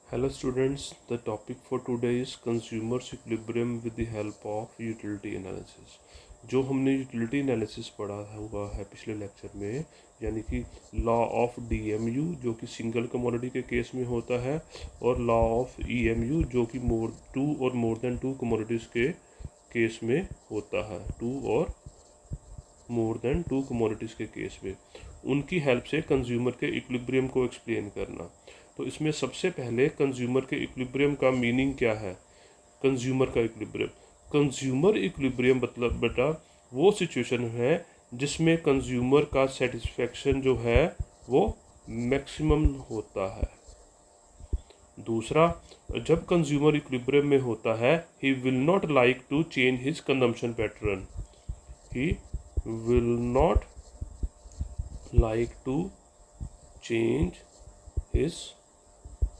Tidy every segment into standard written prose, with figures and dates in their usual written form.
Hello students, the topic for today is consumers equilibrium with the help of utility analysis। जो हमने utility analysis पढ़ा हुआ है पिछले लेक्चर में, यानी कि लॉ ऑफ डीएमयू जो कि सिंगल कमोडिटी के केस में होता है, और लॉ ऑफ ईएमयू जो कि मोर देन टू कमोडिटीज़ के केस में होता है, टू और मोर देन टू कमोडिटीज़ के केस में, उनकी हेल्प से कंज्यूमर के इक्विलिब्रियम को एक्सप्लेन करना। तो इसमें सबसे पहले कंज्यूमर के इक्विलिब्रियम का मीनिंग क्या है। कंज्यूमर का इक्विलिब्रियम, कंज्यूमर इक्विलिब्रियम मतलब बेटा वो सिचुएशन है जिसमें कंज्यूमर का सेटिस्फेक्शन जो है वो मैक्सिमम होता है। दूसरा, जब कंज्यूमर इक्विलिब्रियम में होता है, he will not like to change his consumption pattern, ही will not like to change his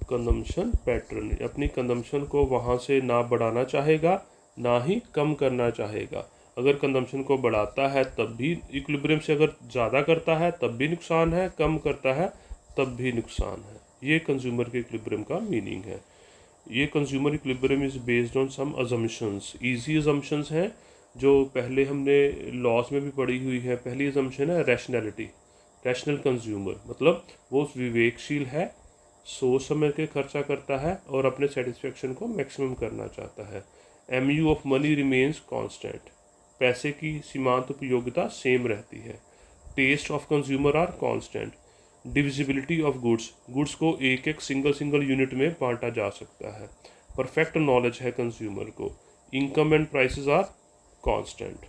consumption pattern, अपनी कंजम्पशन को वहाँ से ना बढ़ाना चाहेगा ना ही कम करना चाहेगा। अगर कंजम्पशन को बढ़ाता है तब भी इक्विलिब्रियम से अगर ज़्यादा करता है तब भी नुकसान है, कम करता है तब भी नुकसान है। ये कंज्यूमर के इक्विलिब्रियम का मीनिंग है। ये consumer equilibrium is based on some assumptions, easy assumptions हैं जो पहले हमने लॉस में भी पढ़ी हुई है। पहली अजम्पशन है रैशनैलिटी, रैशनल कंज्यूमर मतलब वो विवेकशील है, सोच समझ के खर्चा करता है और अपने सेटिस्फेक्शन को मैक्सिमम करना चाहता है। MU of money remains constant, पैसे की सीमांत उपयोगिता सेम रहती है। Taste of consumer are constant. Divisibility of goods, goods को एक एक सिंगल यूनिट में बांटा जा सकता है। परफेक्ट नॉलेज है कंज्यूमर को। Income and prices are constant.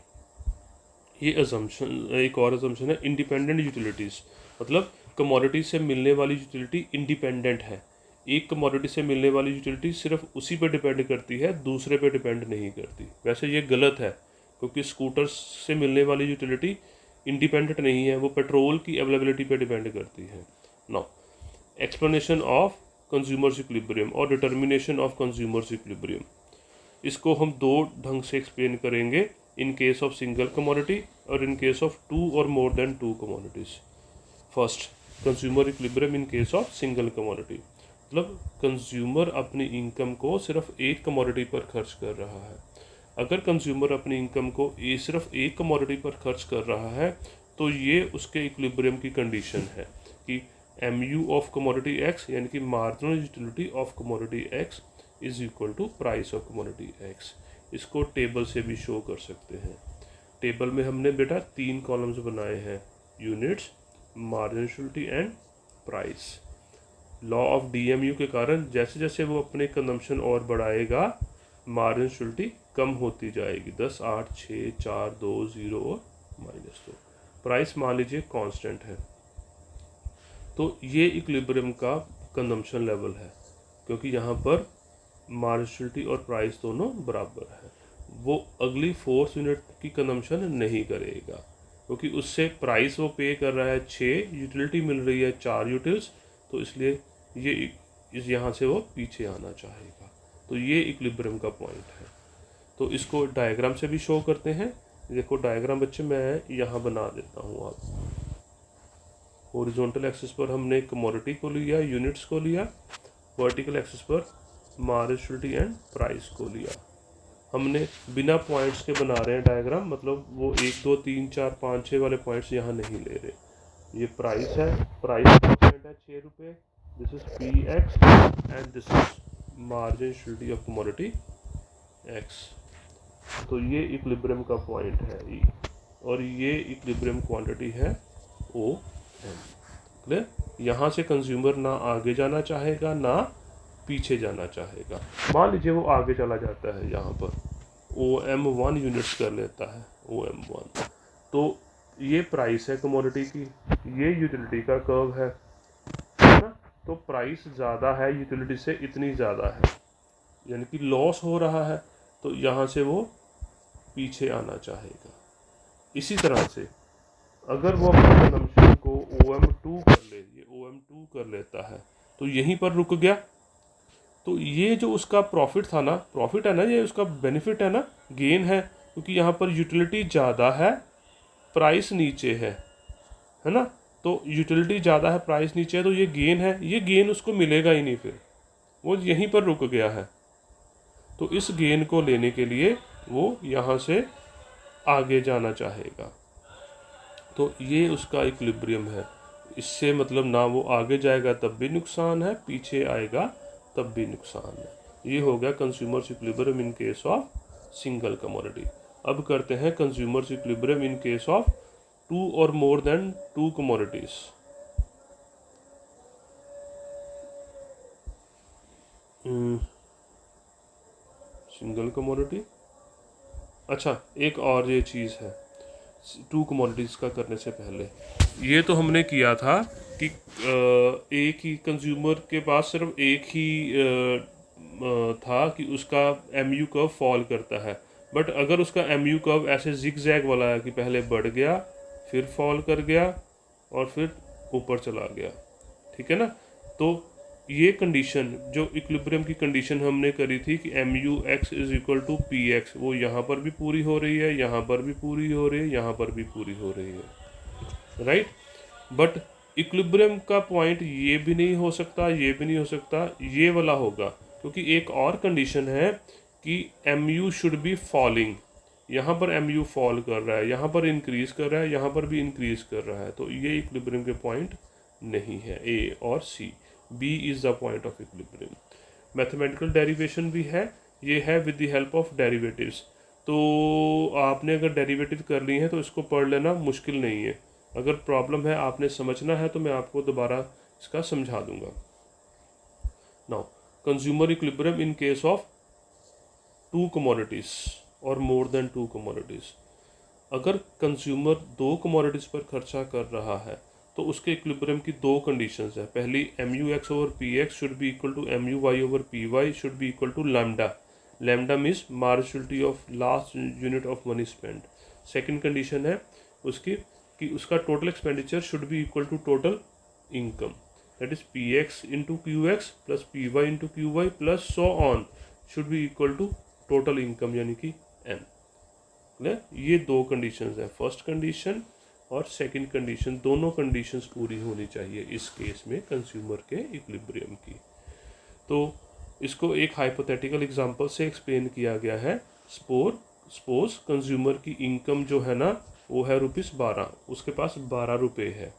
ये अजम्पशन, एक और अजम्पशन है इंडिपेंडेंट यूटिलिटीज़, मतलब कमोडिटी से मिलने वाली यूटिलिटी इंडिपेंडेंट है। एक कमोडिटी से मिलने वाली यूटिलिटी सिर्फ उसी पे डिपेंड करती है, दूसरे पे डिपेंड नहीं करती। वैसे ये गलत है क्योंकि स्कूटर से मिलने वाली यूटिलिटी इंडिपेंडेंट नहीं है, वो पेट्रोल की अवेलेबिलिटी पे डिपेंड करती है। Now explanation of consumers equilibrium और डिटर्मिनेशन ऑफ कंज्यूमर्स इक्विलिब्रियम, इसको हम दो ढंग से एक्सप्लेन करेंगे, in case of single commodity और इन केस ऑफ टू और more than two commodities. First, consumer equilibrium in case of single commodity, मतलब कंज्यूमर अपनी इनकम को सिर्फ एक कमोडिटी पर खर्च कर रहा है। अगर कंज्यूमर अपनी इनकम को सिर्फ एक कमोडिटी पर खर्च कर रहा है तो ये उसके इक्विलिब्रियम की कंडीशन है कि MU ऑफ कमोडिटी एक्स, यानी कि marginal utility of commodity X is equal to price of commodity X. इसको टेबल से भी शो कर सकते हैं। टेबल में हमने बेटा 3 कॉलम्स बनाए हैं, units, marginal utility and price. Law of DMU के कारण जैसे जैसे वो अपने कंजम्पशन और बढ़ाएगा, मार्जिनल यूटिलिटी कम होती जाएगी। 10, 8, 6, 4, 2, 0 और -2। प्राइस मान लीजिए कांस्टेंट है, तो ये इक्विलिब्रियम का कंजम्पशन लेवल है क्योंकि यहाँ पर मार्जिनलिटी और प्राइस दोनों बराबर है। वो अगली 4 यूनिट की कंजम्पशन नहीं करेगा क्योंकि उससे प्राइस वो पे कर रहा है 6, यूटिलिटी मिल रही है 4 यूटिल्स, तो इसलिए ये इस यहाँ से वो पीछे आना चाहेगा। तो ये इक्विलिब्रियम का पॉइंट है। तो इसको डायग्राम से भी शो करते हैं। देखो डायग्राम बच्चे मैं यहाँ बना देता हूँ। आप हॉरिजॉन्टल एक्सिस पर हमने कमोडिटी को लिया, यूनिट्स को लिया, वर्टिकल एक्सिस पर मार्जिनलिटी एंड प्राइस को लिया। हमने बिना पॉइंट्स के बना रहे हैं डायग्राम, मतलब वो 1, 2, 3, 4, 5, 6 वाले पॉइंट्स यहाँ नहीं ले रहे। ये प्राइस है, प्राइस कांस्टेंट है 6 रुपये, this is PX and this is marginality of commodity X। तो ये इक्विलिब्रियम का पॉइंट है E, और ये इक्विलिब्रियम क्वांटिटी है OM। क्लियर? यहाँ से कंज्यूमर ना आगे जाना चाहेगा ना पीछे जाना चाहेगा। मान लीजिए वो आगे चला जाता है, यहाँ पर OM1 यूनिट्स कर लेता है, OM1, तो ये प्राइस है कमोडिटी की, ये यूटिलिटी का कर्व है ना। तो प्राइस ज़्यादा है यूटिलिटी से, इतनी ज़्यादा है, यानी कि लॉस हो रहा है, तो यहाँ से वो पीछे आना चाहेगा। इसी तरह से अगर वो अपने कंजम्पशन को OM2 कर ले, ये OM2 कर लेता है, तो यहीं पर रुक गया, तो ये जो उसका प्रॉफिट था ना, प्रॉफिट है ना, ये उसका बेनिफिट है ना, गेन है, क्योंकि यहाँ पर यूटिलिटी ज़्यादा है, प्राइस नीचे है ना। तो यूटिलिटी ज़्यादा है, प्राइस नीचे है, तो ये गेन है, ये गेन उसको मिलेगा ही नहीं फिर। वो यहीं पर रुक गया है। तो इस गेन को लेने के लिए वो यहाँ से आगे जाना चाहेगा। तो ये उसका इक्विलिब्रियम है। इससे मतलब ना वो आगे जाएगा तब भी नुकसान है, पीछे आएगा तब भी नुकसान है। ये हो गया consumers equilibrium in case of single commodity. अब करते हैं consumers equilibrium in case of two और more than two commodities. Single commodity, अच्छा एक और ये चीज़ है टू कमोडिटीज़ का करने से पहले। ये तो हमने किया था कि एक ही कंज्यूमर के पास सिर्फ एक ही था कि उसका MU कर्व फॉल करता है। बट अगर उसका MU कर्व ऐसे जिग जैग वाला है कि पहले बढ़ गया, फिर फॉल कर गया और फिर ऊपर चला गया, ठीक है ना। तो ये कंडीशन जो इक्विलिब्रियम की कंडीशन हमने करी थी कि MUX is equal to PX, वो यहाँ पर भी पूरी हो रही है, यहाँ पर भी पूरी हो रही है, यहाँ पर भी पूरी हो रही है, राइट। बट इक्विलिब्रियम का पॉइंट ये भी नहीं हो सकता, ये भी नहीं हो सकता, ये वाला होगा, क्योंकि एक और कंडीशन है कि MU शुड बी फॉलिंग। यहाँ पर MU फॉल कर रहा है, यहाँ पर इंक्रीज कर रहा है, यहाँ पर भी इंक्रीज कर रहा है। तो ये इक्विलिब्रियम के पॉइंट नहीं है, A और C। B is the point of equilibrium. Mathematical derivation भी है, ये है with the help of derivatives. तो आपने अगर डेरिवेटिव कर ली है तो इसको पढ़ लेना मुश्किल नहीं है। अगर प्रॉब्लम है आपने समझना है तो मैं आपको दोबारा इसका समझा दूंगा। Now consumer equilibrium in case of to commodities और मोर देन टू कमोडिटीज। अगर कंज्यूमर दो कमोडिटीज पर खर्चा कर रहा है तो उसके इक्विलिब्रियम की दो कंडीशंस है। पहली MUX over PX should be equal to MUY over PY should be equal to lambda. Lambda means marginality of last unit of money spend. Second condition है उसकी कि उसका total expenditure should be equal to total income, that is PX into QX plus PY into QY plus so on should be equal to total income यानी कि M। ये दो conditions हैं, first condition और सेकंड कंडीशन, दोनों conditions पूरी होनी चाहिए इस केस में कंज्यूमर के इक्विलिब्रियम की। तो इसको एक हाइपोथेटिकल एग्जांपल से एक्सप्लेन किया गया है। सपोज कंज्यूमर की इनकम जो है ना वो है ₹12, उसके पास 12 रुपये है।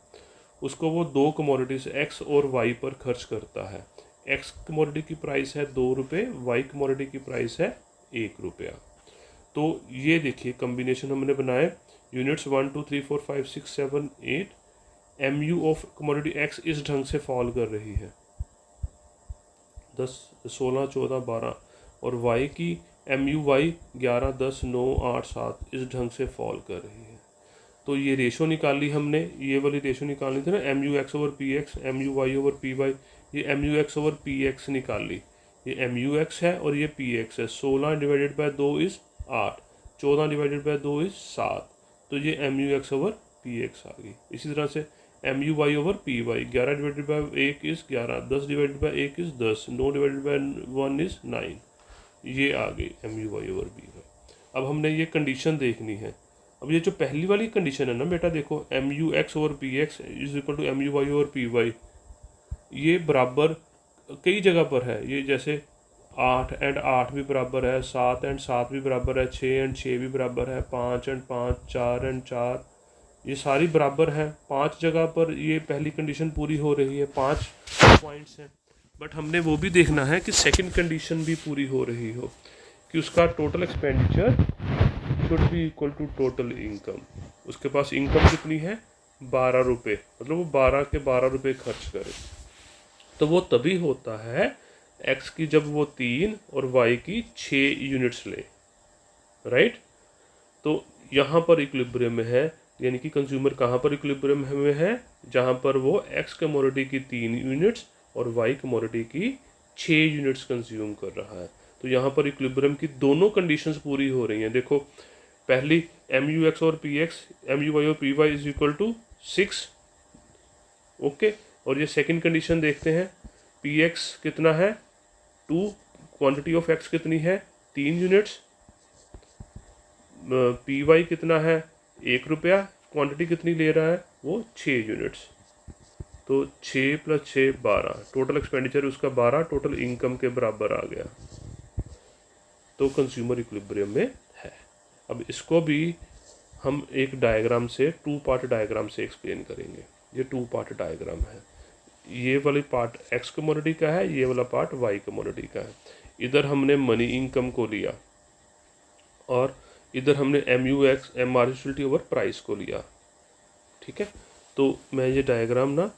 उसको वो दो कमोडिटीज़ X और Y पर खर्च करता है। X कमोडिटी की प्राइस है 2 रुपये, Y कमोडिटी की प्राइस है 1 रुपया। तो ये देखिए कम्बिनेशन हमने बनाए, units 1 2 3 4 5 6 7 8। MU of commodity X इस ढंग से फॉल कर रही है 10 16 14 12, और Y की MUY 11 10 9 8 7 इस ढंग से फॉल कर रही है। तो ये रेशो निकाली हमने, ये वाली रेशो निकालनी थी ना, MUX over PX MUY over PY। ये MUX ओवर PX निकाल ली, ये MUX है और ये PX है। 16 divided by 2 is 8, 14 divided by 2 is 7। तो ये MUX ओवर PX आ गई। इसी तरह से MUY over PY 11 divided by 1 is 11, 10 divided by 1 is 10, 9 divided by 1 is 9। ये आ गई MUY ओवर PY। अब हमने ये कंडीशन देखनी है। अब ये जो पहली वाली कंडीशन है ना बेटा, देखो MUX over PX is equal to MUY over PY, ये बराबर कई जगह पर है। ये जैसे 8 एंड 8 भी बराबर है, 7 एंड 7 भी बराबर है, 6 एंड 6 भी बराबर है, 5 एंड 5, 4 एंड 4, ये सारी बराबर है। 5 जगह पर ये पहली कंडीशन पूरी हो रही है, 5 पॉइंट्स हैं। बट हमने वो भी देखना है कि सेकंड कंडीशन भी पूरी हो रही हो, कि उसका total expenditure should be equal to total income. उसके पास इनकम कितनी है 12 रुपये, मतलब वो 12 के 12 रुपये खर्च करे। तो वो तभी होता है X की जब वो 3 और Y की 6 यूनिट्स ले, राइट। तो यहाँ पर इक्विलिब्रियम में है, यानी कि कंज्यूमर कहाँ पर इक्विलिब्रियम में है, जहाँ पर वो X कमोडिटी की 3 यूनिट्स और Y कमोडिटी की 6 यूनिट्स कंज्यूम कर रहा है। तो यहाँ पर इक्विलिब्रियम की दोनों कंडीशंस पूरी हो रही हैं। देखो पहली MUX और PX MUY और PY is equal to 6, okay. और ये सेकंड कंडीशन देखते हैं, PX कितना है 2, क्वांटिटी ऑफ X कितनी है 3 यूनिट्स, PY कितना है 1 रुपया, क्वांटिटी कितनी ले रहा है वो 6 यूनिट्स। तो 6 + 6 12, टोटल एक्सपेंडिचर उसका 12 टोटल इनकम के बराबर आ गया, तो कंज्यूमर इक्विलिब्रियम में है। अब इसको भी हम एक डायग्राम से, 2 पार्ट डायग्राम से एक्सप्लेन करेंगे। ये 2 पार्ट डायग्राम है। ये वाली पार्ट एक्स कमोडिटी का है, ये वाला पार्ट वाई कमोडिटी का है। इधर हमने मनी इनकम को लिया और इधर हमने MUX marginal utility over price को लिया। ठीक है, तो मैं ये डायग्राम ना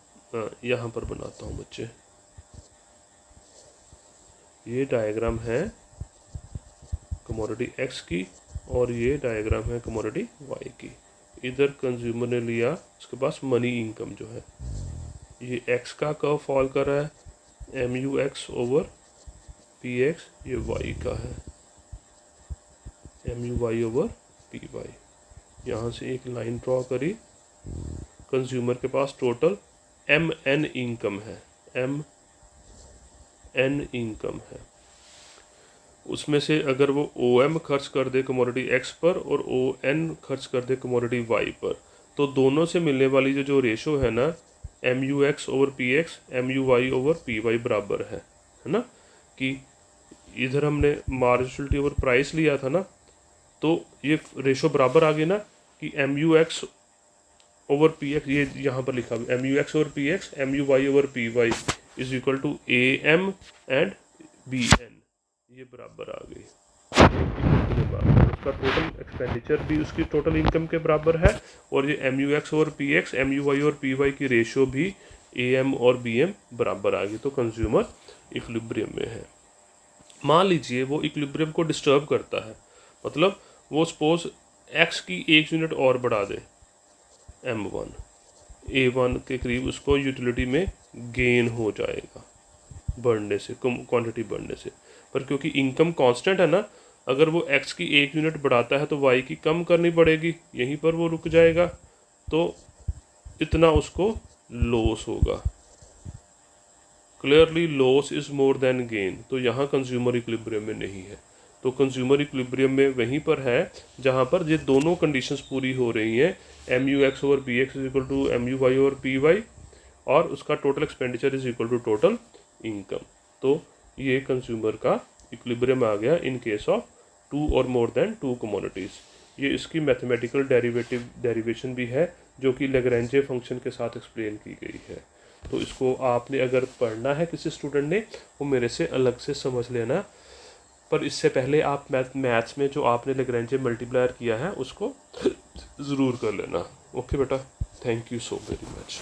यहाँ पर बनाता हूँ बच्चे। ये डायग्राम है कमोडिटी एक्स की और ये डायग्राम है कमोडिटी वाई की। इधर कंज्यूमर ने लिया, उसके पास मनी इनकम जो है, ये एक्स का कर्व फॉल कर रहा है, MUX ओवर PX, ये वाई का है, MUY ओवर PY। यहाँ से एक लाइन ड्रॉ करी, कंज्यूमर के पास टोटल MN इनकम है, MN इनकम है। उसमें से अगर वो OM खर्च कर दे कमोडिटी एक्स पर और ON खर्च कर दे कमोडिटी वाई पर, तो दोनों से मिलने वाली जो रेशो है ना, MUX over PX MUY over PY बराबर है ना। कि इधर हमने मार्जिनल ओवर प्राइस लिया था ना, तो ये रेशो बराबर आ गई ना कि MUX ओवर PX, ये यहाँ पर लिखा हुआ MUX over PX MUY over PY is equal to AM and BN, ये बराबर आ गई। उसका टोटल एक्सपेंडिचर भी उसकी टोटल इनकम के बराबर है और ये MUX और PX MUY और PY की रेशियो भी AM और BM बराबर आ गई, तो कंज्यूमर इक्विलिब्रियम में है। मान लीजिए वो इक्विलिब्रियम को डिस्टर्ब करता है, मतलब वो सपोज X की 1 यूनिट और बढ़ा दे, M1 A1 के करीब उसको यूटिलिटी में गेन हो जाएगा बढ़ने से, क्वांटिटी बढ़ने से। पर क्योंकि इनकम कांस्टेंट है ना, अगर वो एक्स की 1 यूनिट बढ़ाता है तो वाई की कम करनी पड़ेगी, यहीं पर वो रुक जाएगा, तो इतना उसको लॉस होगा। Clearly loss is more than gain, तो यहाँ कंज्यूमर इक्विलिब्रियम में नहीं है। तो कंज्यूमर इक्विलिब्रियम में वहीं पर है जहाँ पर ये दोनों कंडीशंस पूरी हो रही हैं, MUX over PX is equal to MUY over PY और उसका total expenditure is equal to total income. तो ये कंज्यूमर का इक्विलिब्रियम आ गया इन केस ऑफ 2 और मोर देन 2 कमोडिटीज़। ये इसकी मैथमेटिकल डेरिवेशन भी है जो कि लैग्रेंजे फंक्शन के साथ एक्सप्लेन की गई है। तो इसको आपने अगर पढ़ना है किसी स्टूडेंट ने, वो मेरे से अलग से समझ लेना, पर इससे पहले आप मैथ्स में जो आपने लैग्रेंजे मल्टीप्लायर किया है उसको ज़रूर कर लेना। ओके बेटा, thank you so very much.